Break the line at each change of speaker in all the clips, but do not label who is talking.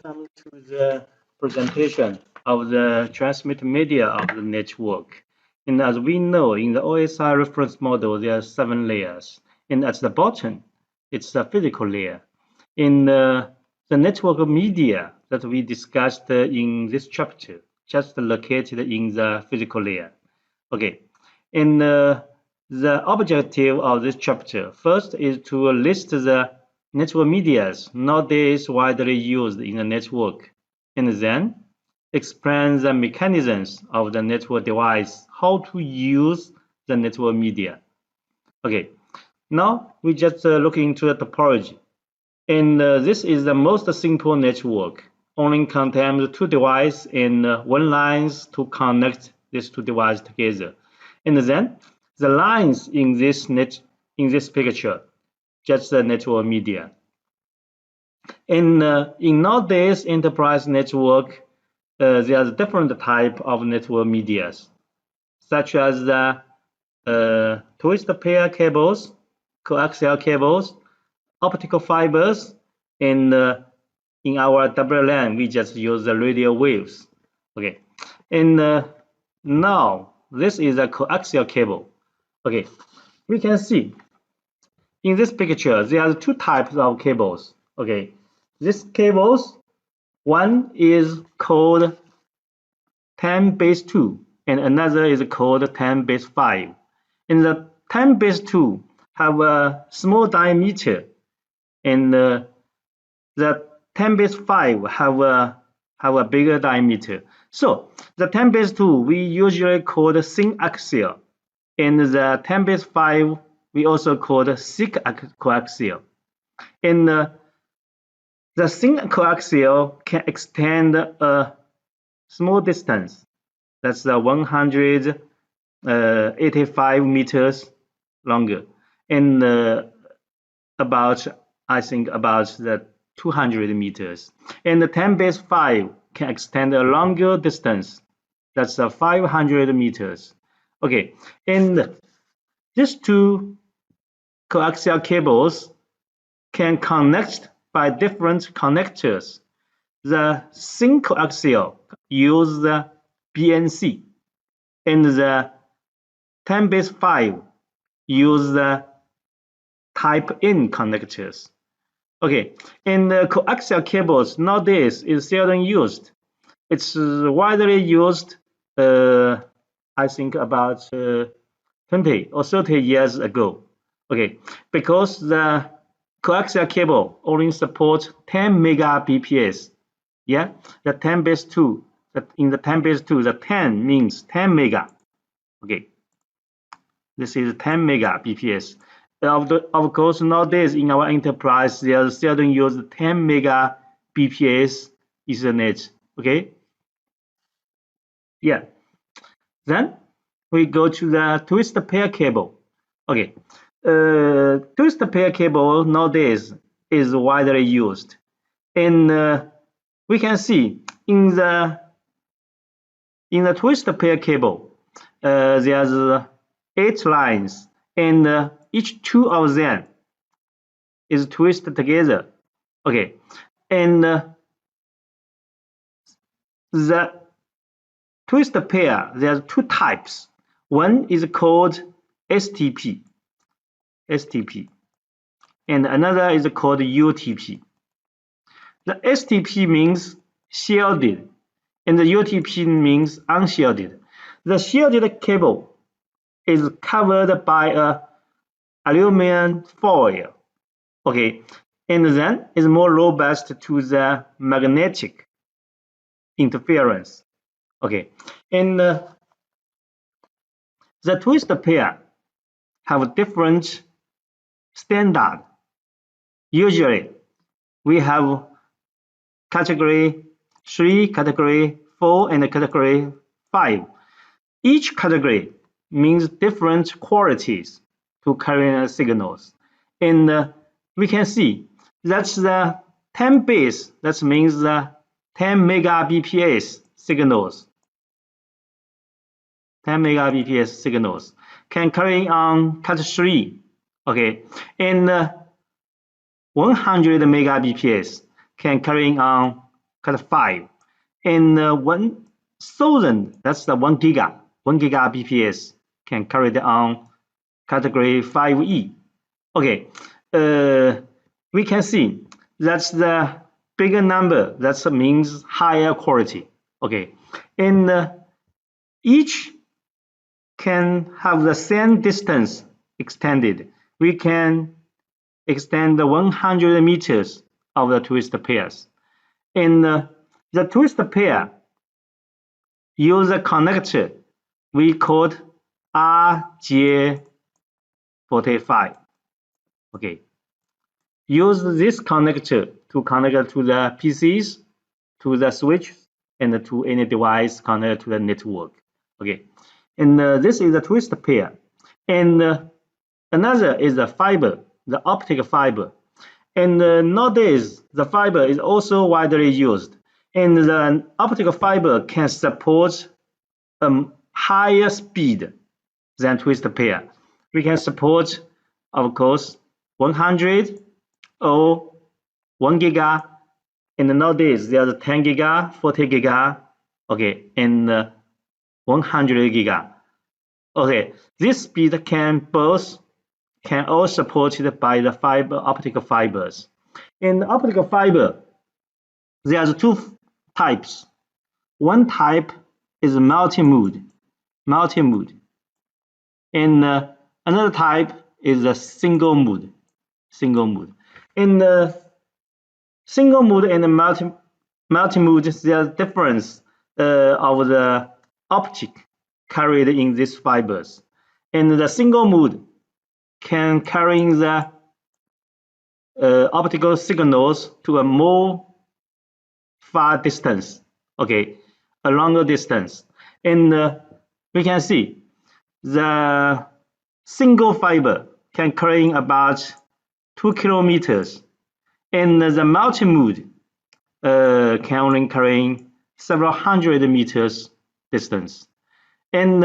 Welcome to the presentation of the transmit media of the network. And as we know, in the OSI reference model, there are 7 layers. And at the bottom, it's the physical layer. In the network media that we discussed in this chapter, just located in the physical layer. Okay. And the objective of this chapter, first, is to list the network medias nowadays widely used in the network, and then explain the mechanisms of the network device, how to use the network media. Okay, now we just look into the topology. And this is the most simple network, only contains 2 devices and 1 lines to connect these 2 devices together. And then the lines in this picture, just the network media. And in nowadays enterprise network, there are different type of network medias, such as the twist pair cables, coaxial cables, optical fibers, and in our WLAN we just use the radio waves. Okay, and now this is a coaxial cable. Okay, we can see in this picture there are 2 types of cables. Okay, these cables, one is called 10^2 and another is called 10^5. And the 10^2 have a small diameter, and the 10^5 have a bigger diameter. So the 10^2 we usually call the thin axial, and the 10^5 we also call the thick coaxial. And the thin coaxial can extend a small distance, that's 185 meters longer, and I think about the 200 meters. And the 10^5 can extend a longer distance, that's 500 meters. Okay, and these 2 coaxial cables can connect by different connectors. The thin coaxial use the BNC, and the 10^5 use the type N connectors. Okay, and the coaxial cables nowadays is seldom used. It's widely used, I think about 20 or 30 years ago. Okay, because the coaxial cable only supports 10 megabps. Yeah, the 10^2. In the 10^2, the 10 means 10 mega. Okay, this is 10 megabps. Of course, nowadays in our enterprise, they are seldom use 10 megabps Ethernet. Okay. Yeah. Then we go to the twist pair cable. Okay. Twist pair cable nowadays is widely used, and we can see in the twist pair cable there's 8 lines, and each 2 of them is twisted together. Okay, and the twist pair, there's 2 types. One is called STP, and another is called UTP. The STP means shielded, and the UTP means unshielded. The shielded cable is covered by a aluminum foil. Okay, and then is more robust to the magnetic interference. Okay, and the twist pair have different standard. Usually, we have category 3, category 4, and category 5. Each category means different qualities to carry signals. And we can see that's the 10 base, that means the 10 megabps signals. 10 megabps signals can carry on cat 3. Okay, and 100 megabps can carry on cut 5. And 1000, that's the 1 giga. 1 giga bps can carry it on category 5E. Okay, we can see that's the bigger number. That means higher quality. Okay, and each can have the same distance extended. We can extend the 100 meters of the twist pairs. And the twist pair use a connector we called RJ45. Okay, use this connector to connect to the PCs, to the switch, and to any device connected to the network. Okay, and this is a twist pair. And another is the fiber, the optic fiber. And nowadays, the fiber is also widely used. And the optical fiber can support higher speed than twist pair. We can support, of course, 100 or 1 giga. And nowadays, there's 10 giga, 40 giga, okay, and 100 giga. Okay, this speed can all supported by the optical fibers. In the optical fiber, there's 2 types. One type is multi-mode, and another type is a single mode. In the single mode and multi-mode, there's difference of the optic carried in these fibers. And the single mode can carry the optical signals to a more far distance, okay, a longer distance. And we can see the single fiber can carry about 2 kilometers, and the multi-mode can only carry several hundred meters distance. And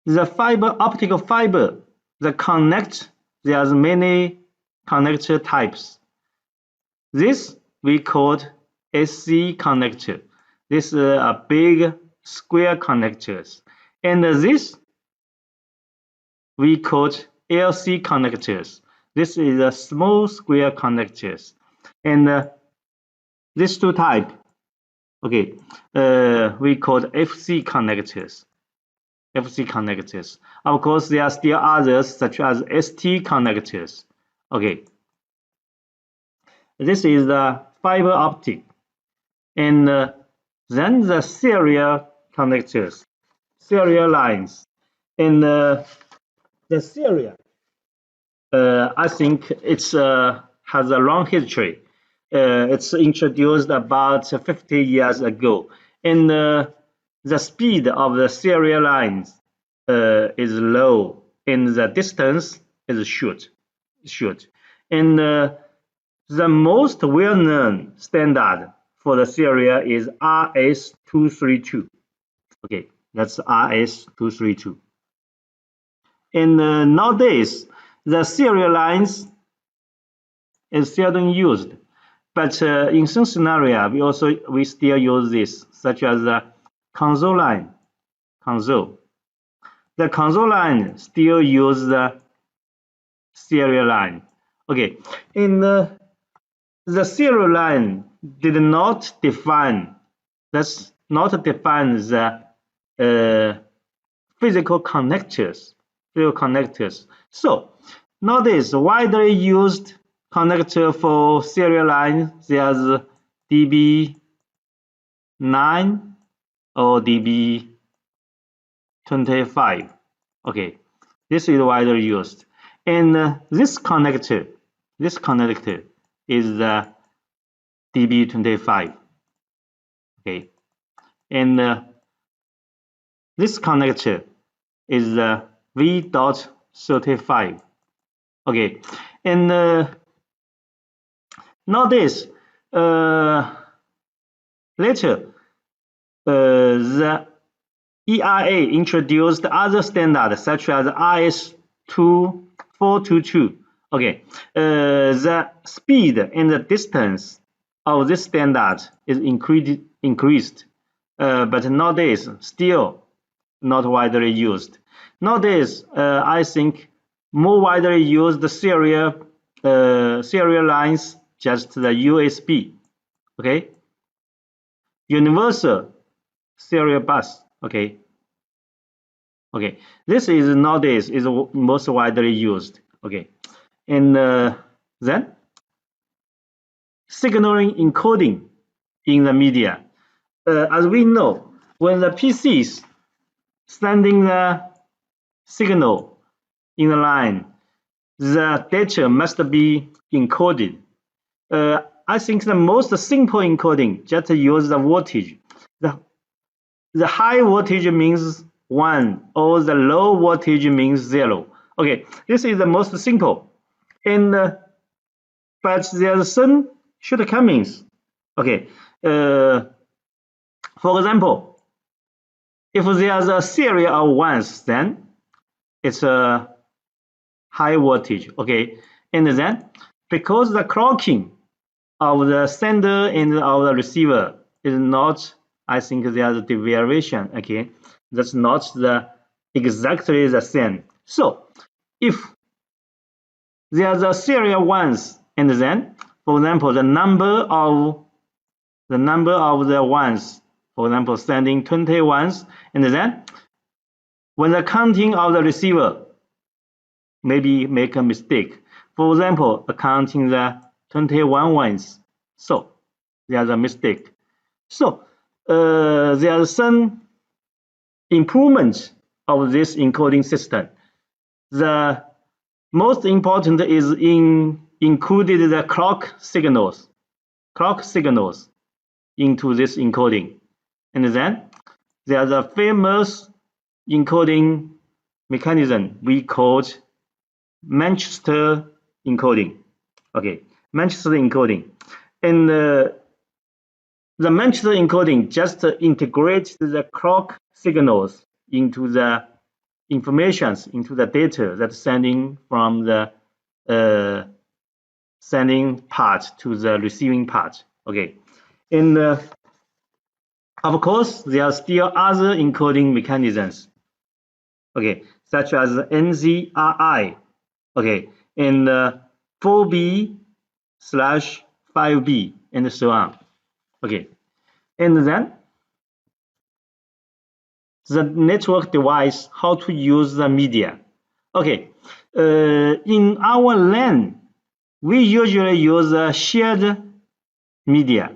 the optical fiber that connect, there's many connector types. This we called SC connector. This is a big square connectors. And this we called LC connectors. This is a small square connectors. And these 2 types, okay, we called FC connectors. Of course, there are still others such as ST connectors. Okay, this is the fiber optic, and then the serial connectors, serial lines, and the serial. I think it's has a long history. It's introduced about 50 years ago, and the speed of the serial lines is low, and the distance is short. And the most well-known standard for the serial is RS232. Okay, that's RS232. And nowadays, the serial lines is seldom used, but in some scenario, we still use this, such as the console line. The console line still use the serial line. Okay, and the serial line did not define. That's not define the physical connectors. So nowadays, widely used connector for serial line, there's DB9 or DB25. Okay, this is widely used, and this connector is the DB25. Okay, and this connector is the V.35. Okay, and nowadays, later, the ERA introduced other standards such as RS422. Okay, the speed and the distance of this standard is increased, but nowadays still not widely used. Nowadays, I think more widely used serial lines just the USB. Okay, universal serial bus. Okay. This is nowadays is most widely used. Okay, and then signaling encoding in the media. As we know, when the PCs sending the signal in the line, the data must be encoded. I think the most simple encoding just use the voltage. The high voltage means 1 or the low voltage means 0. Okay, this is the most simple. And but there's some shortcomings. Okay, for example, if there's a series of ones, then it's a high voltage. Okay, and then because the clocking of the sender and of the receiver is not, I think there's a deviation. Okay, that's not exactly the same. So if there's a serial ones, and then, for example, the number of the ones, for example, sending 20 ones, and then when the counting of the receiver maybe make a mistake. For example, counting the 21 ones, so there's a mistake. So there are some improvements of this encoding system. The most important is included the clock signals into this encoding. And then there's a famous encoding mechanism we called Manchester encoding. Okay, Manchester encoding. And the Manchester encoding just integrates the clock signals into the informations, into the data that's sending from the sending part to the receiving part. Okay, and of course there are still other encoding mechanisms. Okay, such as NZRI. Okay, and 4B/5B and so on. Okay, and then the network device, how to use the media. Okay, in our LAN, we usually use a shared media,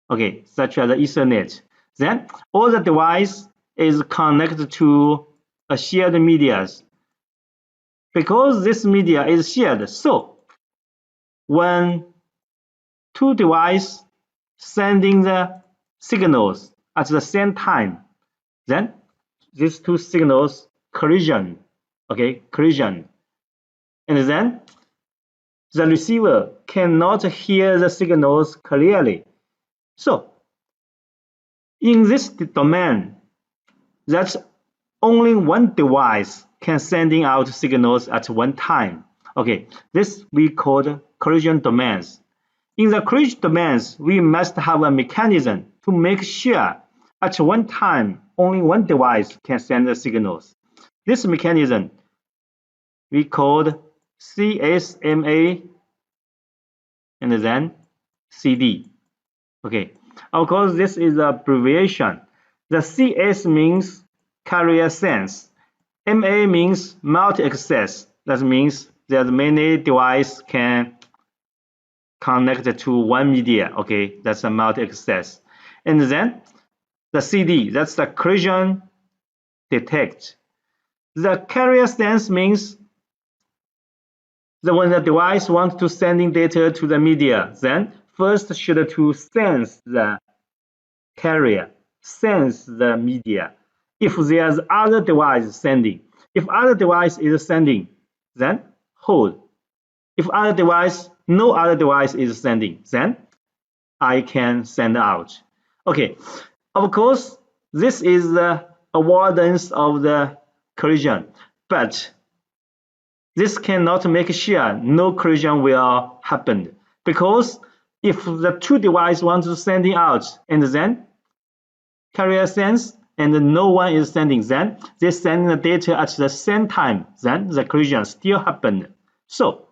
okay, such as Ethernet. Then all the device is connected to a shared media. Because this media is shared, so when two devices sending the signals at the same time, then these two signals collision, okay, collision, and then the receiver cannot hear the signals clearly. So in this domain, that's only one device can sending out signals at one time. Okay, this we call collision domains. In the collision domains, we must have a mechanism to make sure at one time only one device can send the signals. This mechanism we called CSMA and then CD. Okay, of course this is an abbreviation. The CS means carrier sense. MA means multi-access. That means there's many devices can connect to one media. Okay, that's a multi-access. And then the CD, that's the collision detect. The carrier sense means that when the device wants to sending data to the media, then first should to sense the carrier, sense the media. If there's other device sending, if other device is sending, then hold. If other device, no other device is sending, then I can send out. Okay, of course, this is the avoidance of the collision, but this cannot make sure no collision will happen because if the two devices want to sending out and then carrier sends and no one is sending, then they send the data at the same time, then the collision still happened. So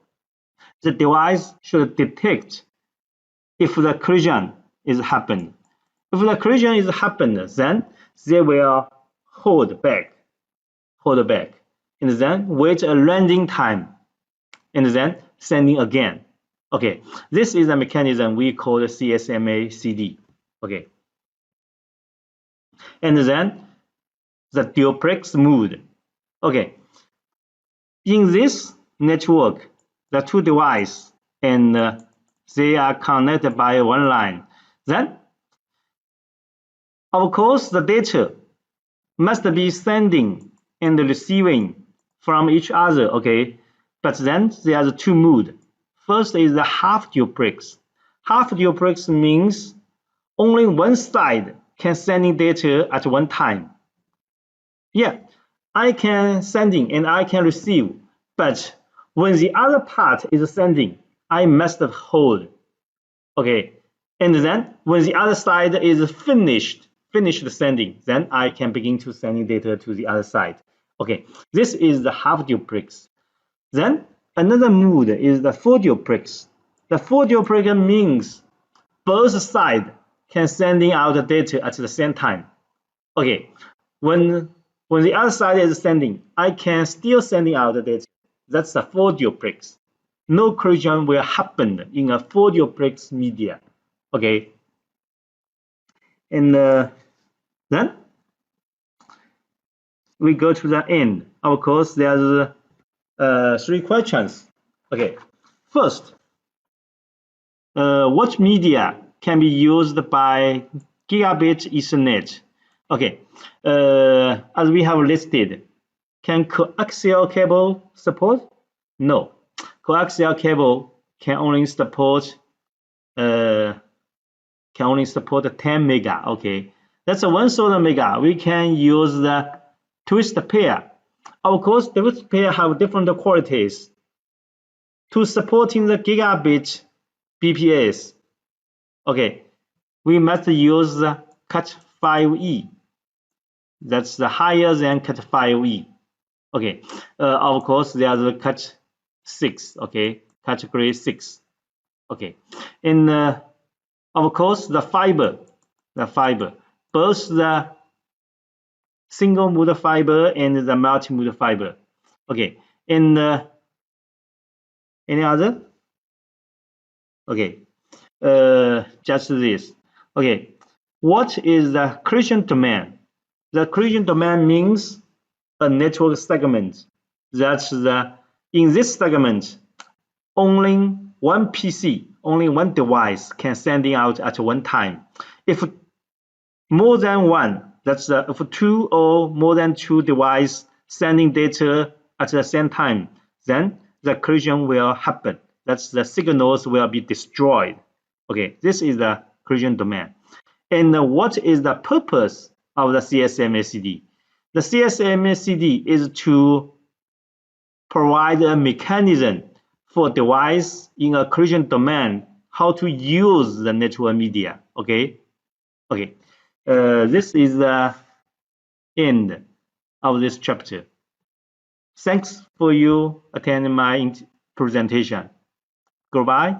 the device should detect if the collision is happened. If the collision is happened, then they will hold back, and then wait a landing time, and then sending again. Okay, this is a mechanism we call the CSMA-CD. Okay, and then the duplex mode. Okay, in this network, the two devices and they are connected by one line. Then, of course, the data must be sending and receiving from each other. Okay, but then there are two modes. First is the half duplex. Half duplex means only one side can sending data at one time. Yeah, I can sending and I can receive, but when the other part is sending, I must hold. Okay, and then when the other side is finished sending, then I can begin to sending data to the other side. Okay, this is the half duplex. Then another mode is the full duplex. The full duplex means both sides can sending out the data at the same time. Okay, when the other side is sending, I can still sending out the data. That's a full duplex. No collision will happen in a full duplex media. Okay, and then we go to the end. Of course, there's three questions. Okay, first, what media can be used by gigabit Ethernet? Okay, as we have listed, can coaxial cable support? No, coaxial cable can only support 10 mega. Okay, that's a 1,000 mega. We can use the twist pair. Of course, the twist pair have different qualities. To supporting the gigabit BPS, okay, we must use the Cat 5e. That's the higher than Cat 5e. Okay, of course, there's the Cat 6. Okay, category 6. Okay, and of course, the fiber, both the single mode fiber and the multi-mode fiber. Okay, and any other? Okay, just this. Okay, what is the collision domain? The collision domain means a network segment. That's in this segment, only one PC, only one device can sending out at one time. If more than one, that's if two or more than two devices sending data at the same time, then the collision will happen. That's the signals will be destroyed. Okay, this is the collision domain. And what is the purpose of the CSMA-CD? The CSMA-CD is to provide a mechanism for device in a collision domain how to use the network media. Okay, this is the end of this chapter. Thanks for you attending my presentation. Goodbye.